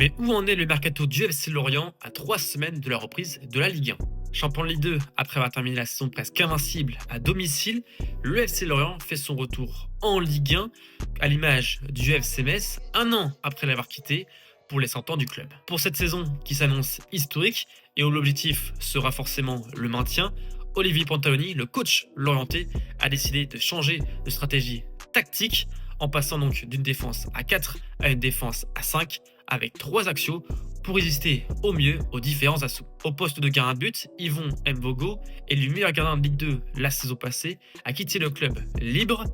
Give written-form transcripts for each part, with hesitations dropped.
Mais où en est le mercato du FC Lorient à 3 semaines de la reprise de la Ligue 1? Champion de Ligue 2, après avoir terminé la saison presque invincible à domicile, le FC Lorient fait son retour en Ligue 1, à l'image du FC Metz, un an après l'avoir quitté pour les 100 ans du club. Pour cette saison qui s'annonce historique et où l'objectif sera forcément le maintien, Olivier Pantaloni, le coach lorientais, a décidé de changer de stratégie tactique en passant donc d'une défense à 4 à une défense à 5 avec 3 axiaux pour résister au mieux aux différents assauts. Au poste de gardien de but, Yvon Mbogo, élu meilleur gardien de Ligue 2 la saison passée, a quitté le club libre.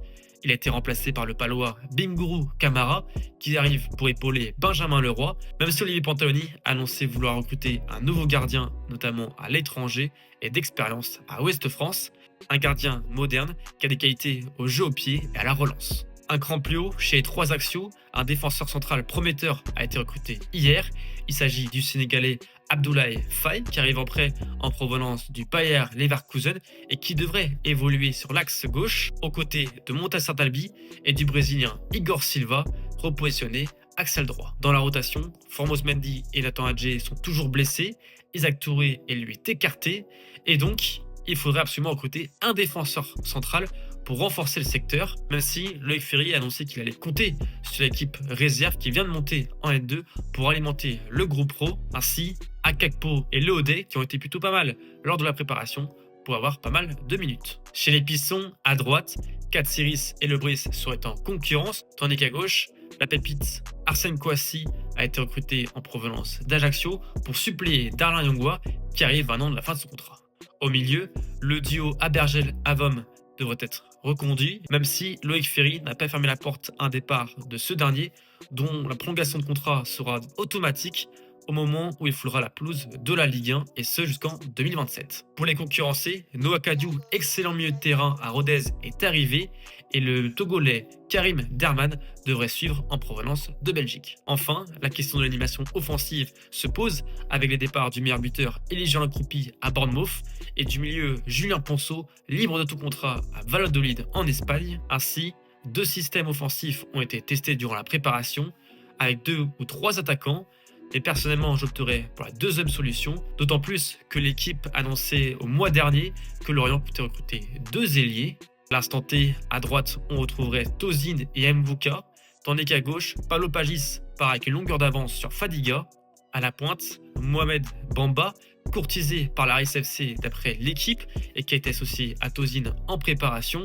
Il a été remplacé par le palois Bingourou Kamara, qui arrive pour épauler Benjamin Leroy, même si Olivier Pantaloni a annoncé vouloir recruter un nouveau gardien, notamment à l'étranger et d'expérience à Ouest France, un gardien moderne qui a des qualités au jeu au pied et à la relance. Un cran plus haut, chez les 3 axiaux, un défenseur central prometteur a été recruté hier. Il s'agit du Sénégalais Abdoulaye Faye, qui arrive en prêt en provenance du Bayer Leverkusen et qui devrait évoluer sur l'axe gauche, aux côtés de Montassar Dalbi et du Brésilien Igor Silva, repositionné axial droit. Dans la rotation, Formose Mendy et Nathan Adjé sont toujours blessés, Isaac Touré est lui écarté, et donc il faudrait absolument recruter un défenseur central pour renforcer le secteur, même si Loïc Ferry a annoncé qu'il allait compter sur l'équipe réserve qui vient de monter en N2 pour alimenter le groupe pro, ainsi Akakpo et Leodé qui ont été plutôt pas mal lors de la préparation pour avoir pas mal de minutes. Chez les Pissons, à droite, Katsiris et Lebris seraient en concurrence, tandis qu'à gauche, la pépite Arsène Kouassi a été recruté en provenance d'Ajaccio pour suppléer Darlin Yongwa qui arrive à un an de la fin de son contrat. Au milieu, le duo Abergel-Avom devrait être reconduit, même si Loïc Ferry n'a pas fermé la porte à un départ de ce dernier, dont la prolongation de contrat sera automatique au moment où il foulera la pelouse de la Ligue 1, et ce jusqu'en 2027. Pour les concurrencer, Noah Kadiou, excellent milieu de terrain à Rodez, est arrivé, et le Togolais Karim Derman devrait suivre en provenance de Belgique. Enfin, la question de l'animation offensive se pose avec les départs du meilleur buteur Elijah Lancroupi à Bournemouth et du milieu Julien Ponceau, libre de tout contrat à Valladolid en Espagne. Ainsi, 2 systèmes offensifs ont été testés durant la préparation, avec 2 ou 3 attaquants. Et personnellement, j'opterais pour la deuxième solution, d'autant plus que l'équipe annonçait au mois dernier que Lorient pouvait recruter 2 ailiers. À l'instant T, à droite, on retrouverait Tozin et Mvuka, tandis qu'à gauche, Paulo Pagis part avec une longueur d'avance sur Fadiga. À la pointe, Mohamed Bamba, courtisé par la RSFC d'après l'équipe et qui a été associé à Tozin en préparation,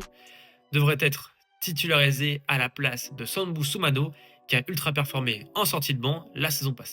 devrait être titularisé à la place de Sambou Soumano, qui a ultra performé en sortie de banc la saison passée.